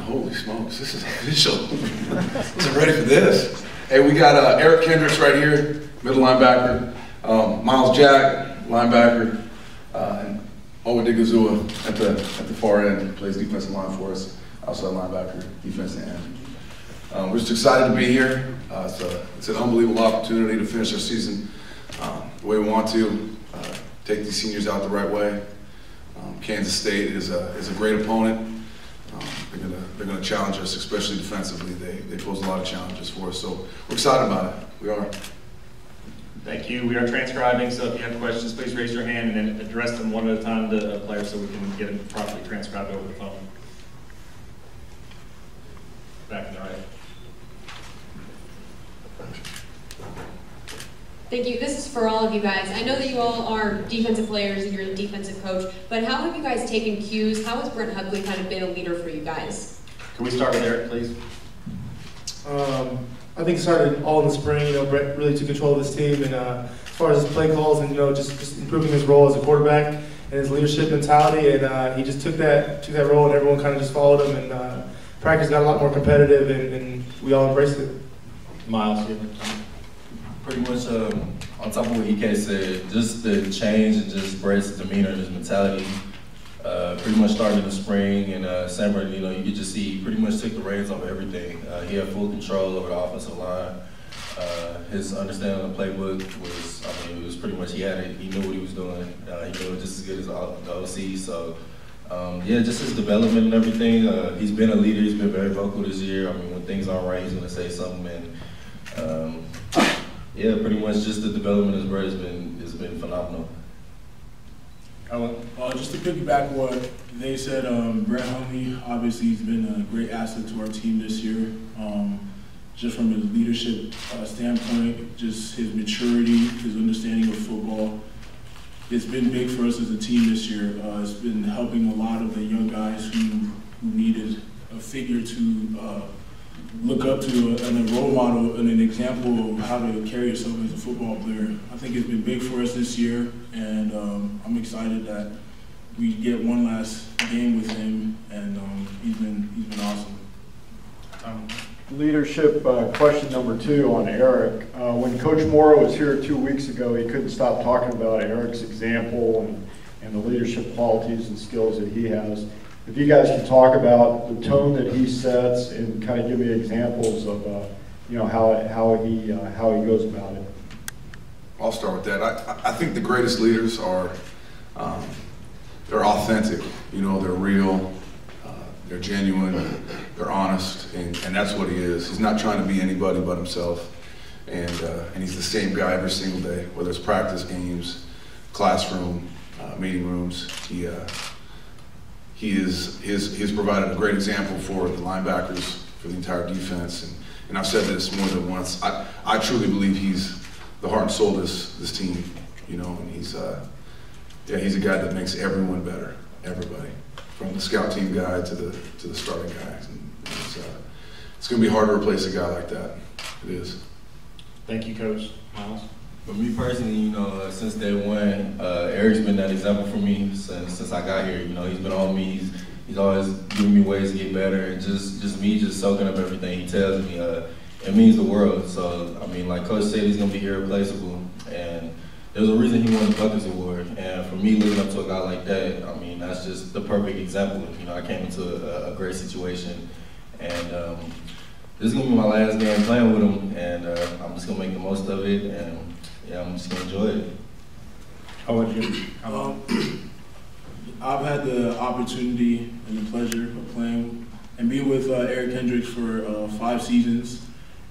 Holy smokes, this is official. I wasn't ready for this. Hey, we got Eric Kendricks right here, middle linebacker. Myles Jack, linebacker. And Odighizuwa at the far end, plays defensive line for us. Outside linebacker, defensive end. We're just excited to be here. It's an unbelievable opportunity to finish our season the way we want to. Take these seniors out the right way. Kansas State is a great opponent. They're gonna challenge us, especially defensively. They pose a lot of challenges for us, so we're excited about it. We are. Thank you. We are transcribing, so if you have questions, please raise your hand and then address them one at a time to a player so we can get them properly transcribed over the phone. Back in the right. Thank you. This is for all of you guys. I know that you all are defensive players and you're the defensive coach, but how have you guys taken cues? How has Brent Hugley kind of been a leader for you guys? Can we start with Eric, please? I think it started all in the spring. Brent really took control of this team, and as far as his play calls and just improving his role as a quarterback and his leadership mentality, and he just took that role, and everyone kind of just followed him, and practice got a lot more competitive, and we all embraced it. Myles, pretty much on top of what EK said, just the change and just Brett's demeanor and his mentality. Pretty much started in the spring, and summer, you could just see he pretty much took the reins over everything. He had full control over the offensive line. His understanding of the playbook was, it was pretty much, he knew what he was doing. He knew it just as good as the OC, so yeah, just his development and everything. He's been a leader, he's been very vocal this year. When things aren't right, he's gonna say something, and yeah, pretty much just the development of his brother has been phenomenal. Just to piggyback what they said, Brent Hugley, obviously he's been a great asset to our team this year. Just from his leadership standpoint, just his maturity, his understanding of football. It's been big for us as a team this year. It's been helping a lot of the young guys who needed a figure to look up to, and a role model and an example of how to carry yourself as a football player. I think it's been big for us this year, and I'm excited that we get one last game with him, and he's been awesome. Leadership question number 2 on Eric. When Coach Morrow was here 2 weeks ago, he couldn't stop talking about Eric's example and the leadership qualities and skills that he has. If you guys can talk about the tone that he sets and kind of give me examples of how he goes about it. I'll start with that. I think the greatest leaders are they're authentic. They're real. They're genuine. They're honest, and that's what he is. He's not trying to be anybody but himself, and he's the same guy every single day, whether it's practice, games, classroom, meeting rooms. He's provided a great example for the linebackers, for the entire defense, and I've said this more than once. I truly believe he's the heart and soul of this team, and he's a guy that makes everyone better, everybody, from the scout team guy to the starting guys. And it's going to be hard to replace a guy like that. It is. Thank you, Coach. Myles? For me personally, since day one, Eric's been that example for me since I got here. He's been on me. He's always giving me ways to get better, and just me soaking up everything he tells me. It means the world. So like Coach said, he's gonna be irreplaceable, and there's a reason he won the Buckets Award. And for me, looking up to a guy like that, that's just the perfect example. I came into a great situation, and this is gonna be my last game playing with him, and I'm just gonna make the most of it, and yeah, I'm just gonna enjoy it. How about you? I've had the opportunity and the pleasure of playing and being with Eric Kendricks for 5 seasons,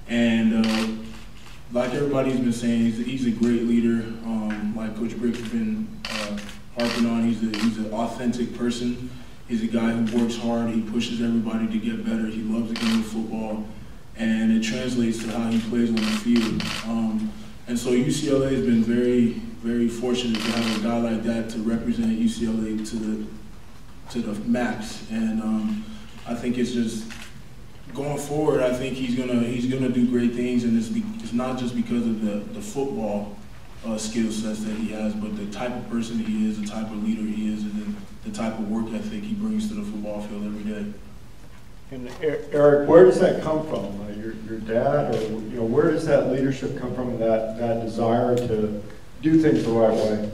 and like everybody's been saying, he's a great leader. Like Coach Brick has been harping on, he's an authentic person. He's a guy who works hard. He pushes everybody to get better. He loves the game of football, and it translates to how he plays on the field. And so UCLA has been very, very fortunate to have a guy like that to represent UCLA to the max. And I think it's just going forward. I think he's gonna do great things, and it's not just because of the football skill sets that he has, but the type of person he is, the type of leader he is, and then the type of work ethic he brings to the football field every day. And Eric, where does that come from? Your dad, or where does that leadership come from? That desire to do things the right way.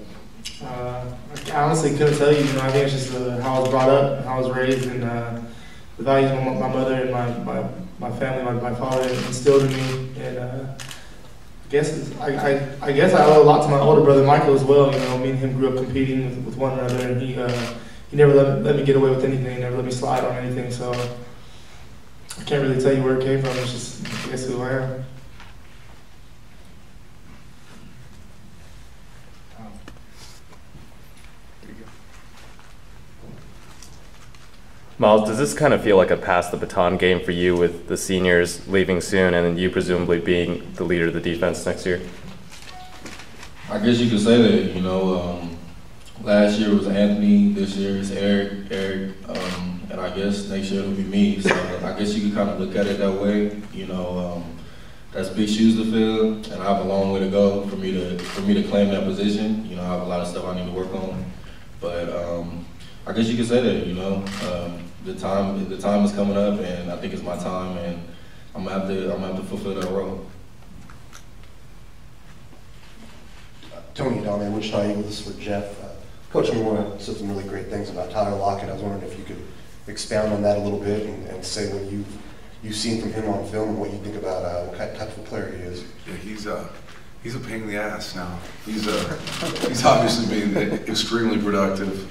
I honestly couldn't tell you. I think it's just how I was brought up, how I was raised, and the values my mother and my family, my father instilled in me. And I guess I owe a lot to my older brother Michael as well. Me and him grew up competing with one another, and he never let me get away with anything, never let me slide on anything. So I can't really tell you where it came from. It's just, I guess, who I am. Myles, does this kind of feel like a pass the baton game for you with the seniors leaving soon and then you presumably being the leader of the defense next year? I guess you could say that, last year was Anthony, this year is Eric, and I guess next year it'll be me. So I guess you could kind of look at it that way. That's big shoes to fill, and I have a long way to go for me to claim that position. I have a lot of stuff I need to work on, but I guess you could say that. The time is coming up, and I think it's my time, and I'm gonna have to fulfill that role. Tony Adame, Wichita Eagles, this is for Jeff. Coach Moore said some really great things about Tyler Lockett. I was wondering if you could expound on that a little bit and say what you've seen from him on film and what you think about what type of player he is. Yeah, he's a pain in the ass now. He's obviously been extremely productive.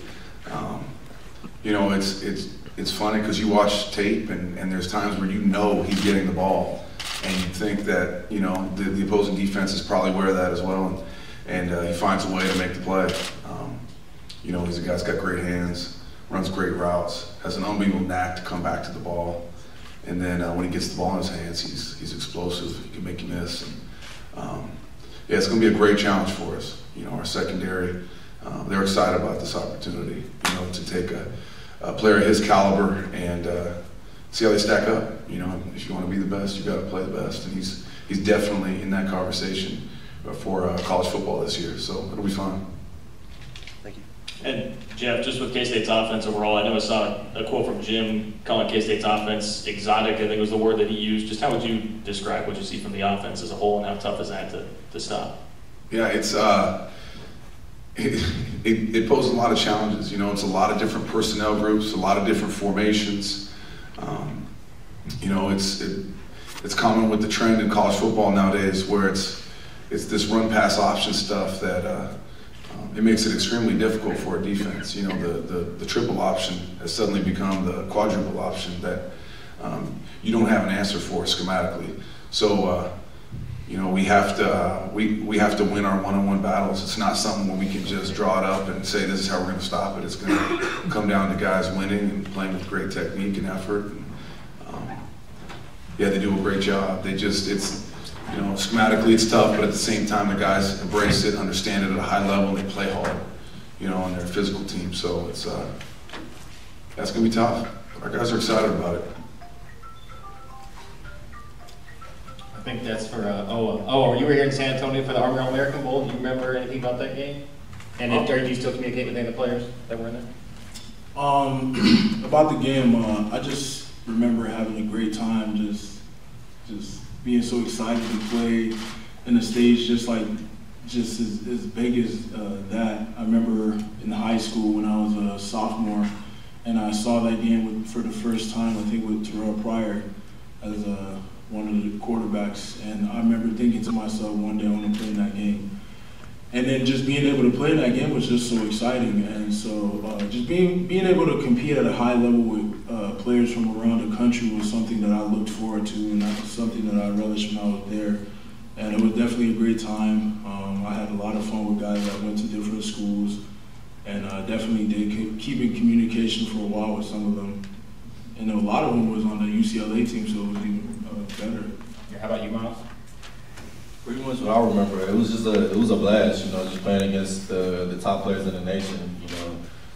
It's funny because you watch tape and there's times where he's getting the ball, and you think that the opposing defense is probably aware of that as well, and he finds a way to make the play. He's a guy that's got great hands, runs great routes, has an unbelievable knack to come back to the ball, and then when he gets the ball in his hands, he's explosive. He can make you miss. And, it's going to be a great challenge for us. Our secondary, they're excited about this opportunity. To take a player of his caliber and see how they stack up. If you want to be the best, you got to play the best, and he's definitely in that conversation for college football this year. So it'll be fun. Thank you. And Jeff, just with K-State's offense overall, I know I saw a quote from Jim calling K-State's offense exotic. I think was the word that he used. Just how would you describe what you see from the offense as a whole, and how tough is that to stop? Yeah, it's it poses a lot of challenges. It's a lot of different personnel groups, a lot of different formations. It's common with the trend in college football nowadays, where it's this run-pass option stuff that it makes it extremely difficult for a defense. The triple option has suddenly become the quadruple option that you don't have an answer for schematically. So we have to win our one-on-one battles. It's not something where we can just draw it up and say this is how we're going to stop it. It's going to come down to guys winning and playing with great technique and effort. And, they do a great job. Schematically it's tough, but at the same time the guys embrace it, understand it at a high level, and they play hard, on their physical team. So it's that's going to be tough. Our guys are excited about it. I think that's for Owa. You were here in San Antonio for the All-American Bowl. Do you remember anything about that game? And do you still communicate with any of the players that were in there? About the game, I just remember having a great time, just being so excited to play in a stage just as big as that. I remember in high school when I was a sophomore, and I saw that game for the first time, I think with Terrell Pryor as one of the quarterbacks, and I remember thinking to myself, one day I want to play in that game. And then just being able to play in that game was just so exciting, and so just being able to compete at a high level with players from around the country was something that I looked forward to, and that was something that I relished when I was there. And it was definitely a great time. I had a lot of fun with guys that went to different schools, and I definitely did keep in communication for a while with some of them. And a lot of them was on the UCLA team, so it was even better. Yeah, how about you, Myles? Pretty much what I remember. It was a blast, just playing against the top players in the nation.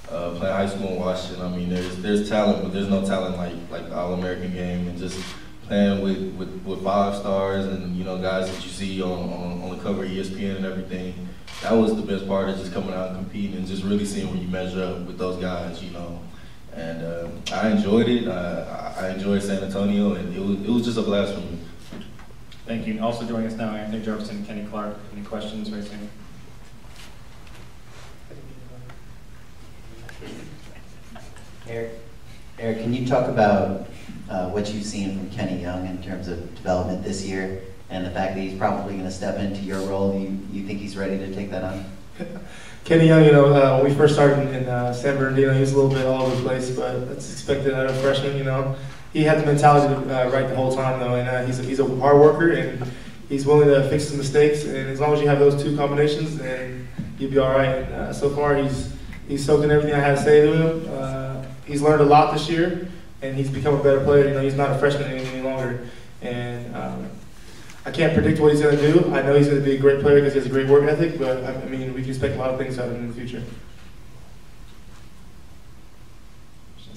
Playing high school in Washington. I mean, there's talent, but there's no talent like the All-American game, and just playing with 5 stars and guys that you see on the cover of ESPN and everything. That was the best part, of just coming out and competing and just really seeing where you measure up with those guys. And I enjoyed it. I enjoyed San Antonio, and it was just a blast for me. Thank you. Also joining us now, Anthony Jefferson, Kenny Clark. Any questions, raise your hand. Eric, can you talk about what you've seen from Kenny Young in terms of development this year, and the fact that he's probably going to step into your role? You think he's ready to take that on? Kenny Young, when we first started in San Bernardino, he was a little bit all over the place, but that's expected out of a freshman. He had the mentality right the whole time, though, and he's a hard worker, and he's willing to fix his mistakes. And as long as you have those two combinations, then you'll be all right. And so far, he's soaked in everything I had to say to him. He's learned a lot this year, and he's become a better player. He's not a freshman any longer, and I can't predict what he's going to do. I know he's going to be a great player because he has a great work ethic, but I mean, we can expect a lot of things out of him in the future.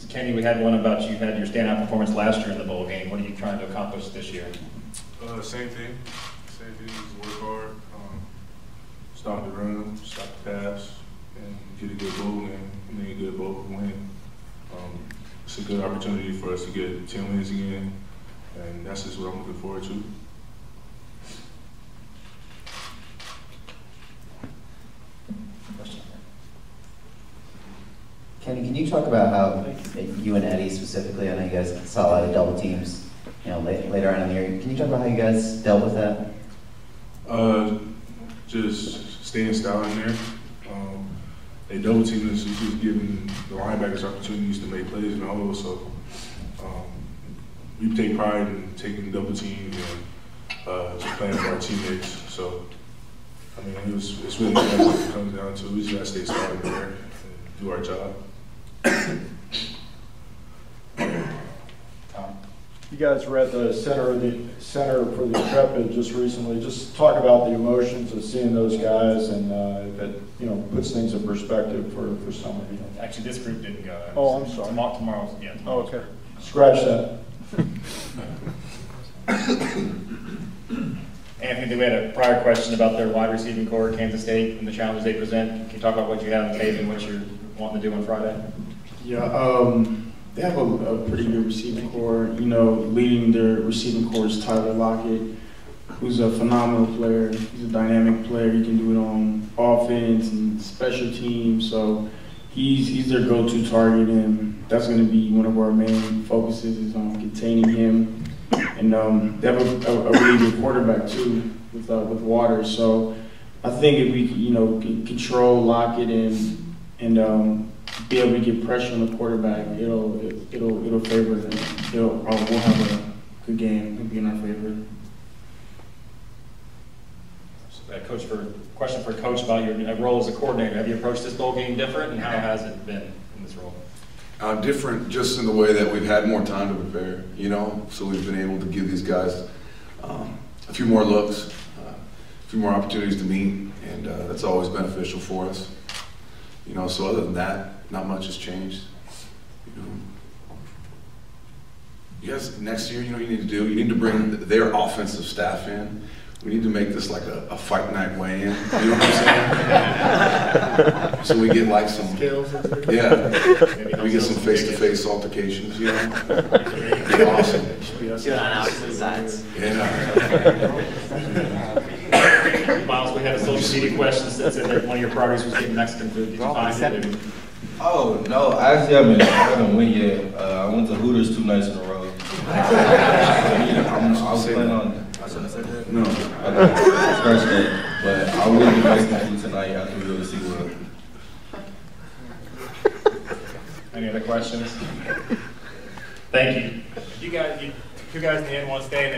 Kenny, we had one about you had your standout performance last year in the bowl game. What are you trying to accomplish this year? Same thing. Just work hard, stop the run, stop the pass, and get a good bowl game. And then a good bowl win. It's a good opportunity for us to get 10 wins again, and that's just what I'm looking forward to. Kenny, can you talk about how you and Eddie specifically, I know you guys saw a lot of double teams, later on in the year. Can you talk about how you guys dealt with that? Just staying style in there. They double teamed us, just giving the linebackers opportunities to make plays in the hole. So we take pride in taking double teams and just playing for our teammates. So I mean, it's really that's what it comes down to. We just gotta stay style in there and do our job. You guys were at the Center for the Intrepid just recently. Just talk about the emotions of seeing those guys, and if it puts things in perspective for some of you. Actually, this group didn't go. Oh, I'm sorry. Tomorrow's, yeah. Oh, okay. Scratch that. Anthony, we had a prior question about their wide receiving core at Kansas State and the challenges they present. Can you talk about what you have on tape and what you're wanting to do on Friday? Yeah, they have a pretty good receiving core. Leading their receiving core is Tyler Lockett, who's a phenomenal player. He's a dynamic player. He can do it on offense and special teams. So he's their go-to target, and that's going to be one of our main focuses is on containing him. And they have a really good quarterback too with Waters. So I think if we can control Lockett and be able to get pressure on the quarterback, it'll favor them. We'll have a good game. It'll be in our favor. Question for Coach about your role as a coordinator. Have you approached this bowl game different, and how has it been in this role? Different just in the way that we've had more time to prepare, so we've been able to give these guys a few more looks, a few more opportunities to meet, and that's always beneficial for us. So other than that, not much has changed. You guys, next year, what you need to do? You need to bring their offensive staff in. We need to make this like a fight night weigh-in. You know what I'm saying? So we get like some skills. Yeah. We get some face-to-face altercations. It'd be awesome. Get on opposite sides. Yeah. Myles, we had a social media question that said that one of your priorities was getting Mexican food. Did you find it? Oh, no, actually I haven't went yet. I went to Hooters 2 nights in a row. I was planning on, I shouldn't say that? No. Scratch that, but I will get Mexican food tonight after we go to SeaWorld. Any other questions? Thank you. You guys in the end want to stay in there.